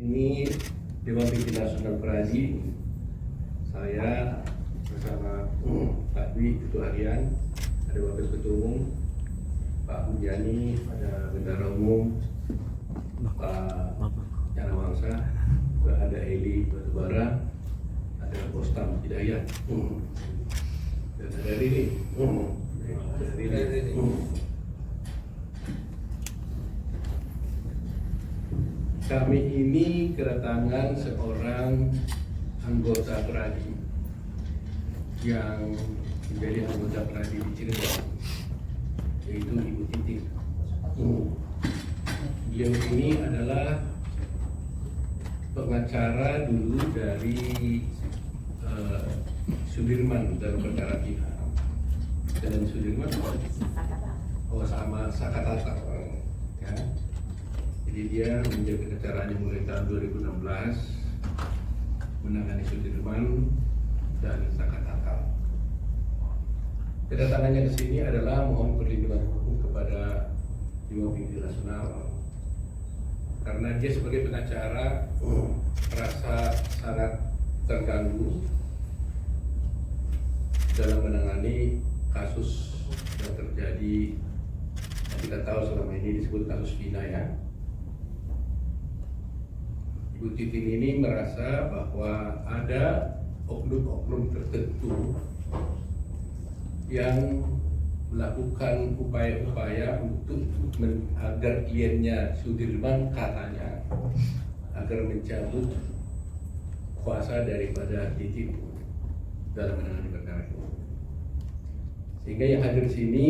Ini Dewan Pimpinan Nasional Peradi, saya bersama Pak Dwi Ketua Harian, ada Wakil Ketua Umum, Pak Bujani, ada Bendara Umum, Pak Canawangsa, ada Eli Batubara, ada Bostam Hidayat, dan ada Rini. Kami ini kedatangan seorang anggota Peradi yang menjadi anggota Peradi di Cirebon, yaitu Ibu Titik. Beliau ini adalah pengacara dulu dari Sudirman dalam perkara pihak. Dan Sudirman sama Sakatata, ya. Jadi dia menjaga keacaranya mulai tahun 2016, menangani Sudirman dan Sakatata. Kedatangannya ke sini adalah mohon perlindungan hukum kepada Dewan Pimpinan Nasional, karena dia sebagai pengacara merasa sangat terganggu dalam menangani kasus yang terjadi yang kita tahu selama ini disebut kasus Vina, ya. Ibu Titin ini merasa bahwa ada oknum-oknum tertentu yang melakukan upaya-upaya untuk agar kliennya Sudirman katanya agar mencabut kuasa daripada Titin dalam menangani perkara itu. Sehingga yang hadir di sini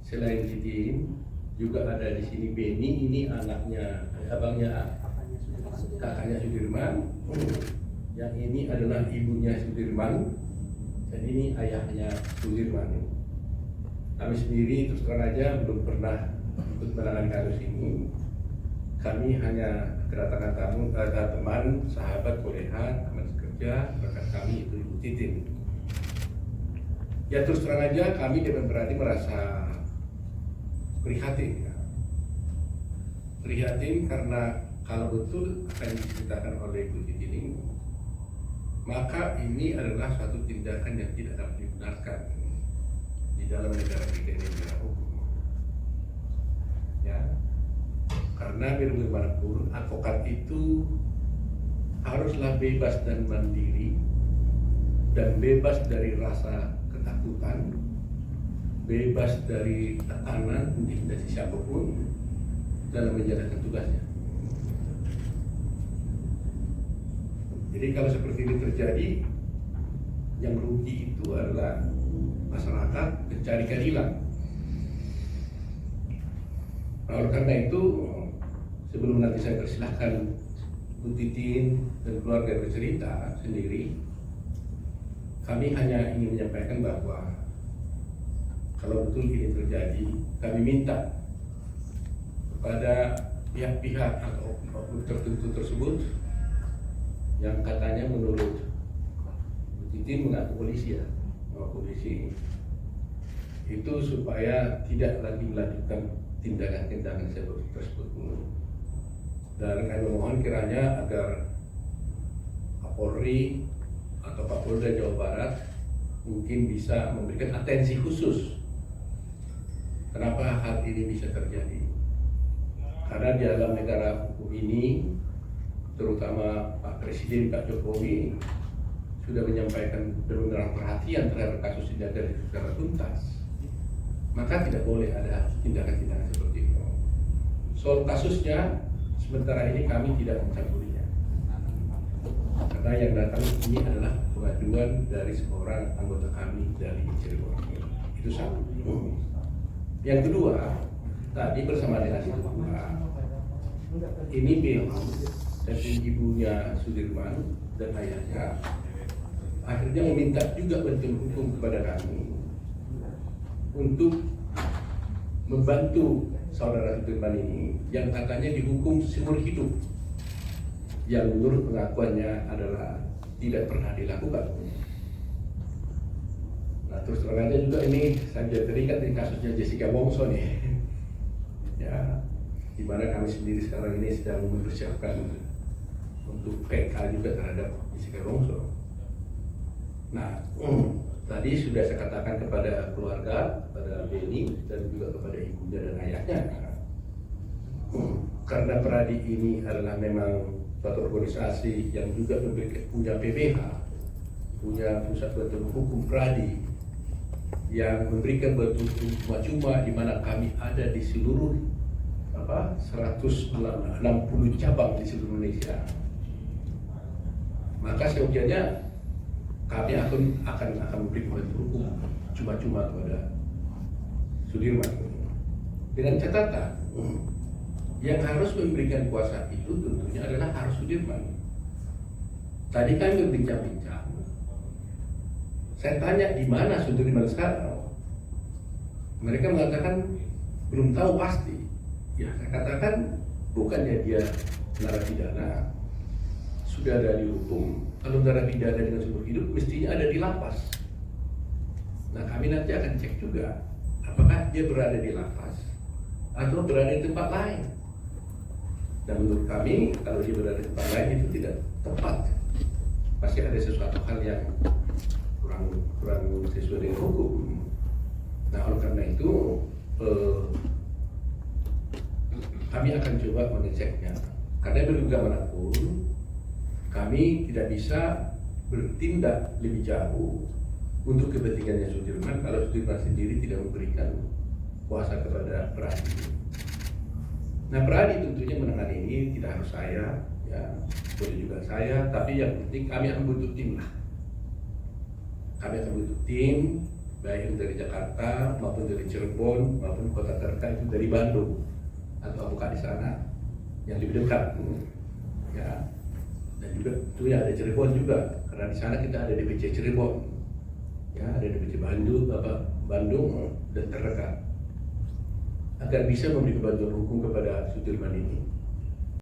selain Titin juga ada di sini Beni, ini anaknya, kakaknya Sudirman, yang ini adalah ibunya Sudirman, dan ini ayahnya Sudirman. Kami sendiri terus terang aja belum pernah ikut menangani kasus ini. Kami hanya kedatangan tamu, teman, sahabat, kolega, teman sekerja, rekan kami itu Ibu Titin. Ya terus terang aja kami dengan berarti merasa prihatin, ya. Prihatin karena kalau betul akan diceritakan oleh Ibu Titin ini, maka ini adalah suatu tindakan yang tidak dapat dibenarkan di dalam negara kita ini, negara hukum. Ya, karena biar bagaimanapun advokat itu haruslah bebas dan mandiri dan bebas dari rasa ketakutan, bebas dari tekanan intimidasi siapapun dalam menjalankan tugasnya. Jadi kalau seperti ini terjadi, yang rugi itu adalah masyarakat pencari keadilan. Nah, oleh karena itu, sebelum nanti saya persilahkan Bu Titin dan keluarga bercerita sendiri, kami hanya ingin menyampaikan bahwa kalau betul ini terjadi, kami minta kepada pihak-pihak atau oknum tertentu tersebut yang katanya menurut Bu Titin mengaku polisi, ya, polisi itu supaya tidak lagi melanjutkan tindakan-tindakan seperti tersebut. Dan kami mohon kiranya agar Kapolri atau Pak Polda Jawa Barat mungkin bisa memberikan atensi khusus kenapa hal ini bisa terjadi. Karena di dalam negara hukum ini, terutama Pak Presiden, Pak Jokowi sudah menyampaikan benar-benar perhatian terhadap kasus ini dari secara tuntas, maka tidak boleh ada tindakan-tindakan seperti itu. Soal kasusnya, sementara ini kami tidak mencampurinya, karena yang datang ini adalah pengaduan dari seorang anggota kami dari Cirebon. Itu satu. Yang kedua, tadi bersama dengan itu, ini Beni dan ibunya Sudirman dan ayahnya akhirnya meminta juga bantuan hukum kepada kami untuk membantu saudara Sudirman ini yang katanya dihukum seumur hidup, yang menurut pengakuannya adalah tidak pernah dilakukan. Nah, terus terang aja juga ini saya teringat di kasusnya Jessica Wongso nih, ya, di mana kami sendiri sekarang ini sedang mempersiapkan untuk PK juga terhadap Jessica Wongso. Nah, tadi sudah saya katakan kepada keluarga, kepada Beni dan juga kepada ibunya dan ayahnya. Karena Peradi ini adalah memang suatu organisasi yang juga punya PBH, punya pusat bantuan hukum Peradi, yang memberikan bantuan cuma-cuma di mana kami ada di seluruh 160 cabang di seluruh Indonesia. Maka seyogianya kami akan memberikan bantuan hukum cuma-cuma kepada Sudirman dengan catatan yang harus memberikan kuasa itu tentunya adalah harus Sudirman. Tadi kami berbincang-bincang, saya tanya di mana Sudirman sekarang, mereka mengatakan belum tahu pasti. Ya, saya katakan bukannya dia narapidana, sudah ada di hukum. Kalau narapidana dengan seumur hidup mestinya ada di lapas. Nah, kami nanti akan cek juga apakah dia berada di lapas atau berada di tempat lain. Dan menurut kami, kalau dia berada di tempat lain itu tidak tepat. Pasti ada sesuatu hal yang kurang sesuai dengan hukum. Nah, oleh karena itu kami akan coba mengeceknya. Karena bagaimanapun kami tidak bisa bertindak lebih jauh untuk kepentingannya Sudirman kalau Sudirman sendiri tidak memberikan kuasa kepada Peradi. Nah, Peradi tentunya menangani ini tidak harus saya, ya boleh juga saya, tapi yang penting kami akan butuh tim lah. Kami akan butuh tim, baik dari Jakarta maupun dari Cirebon maupun kota terdekat itu dari Bandung atau bukan di sana yang lebih dekat, ya. Dan juga itu ya ada Cirebon juga, karena di sana kita ada DPC Cirebon, ya ada DPC Bandung dan terdekat, agar bisa memberi bantuan hukum kepada Sudirman ini.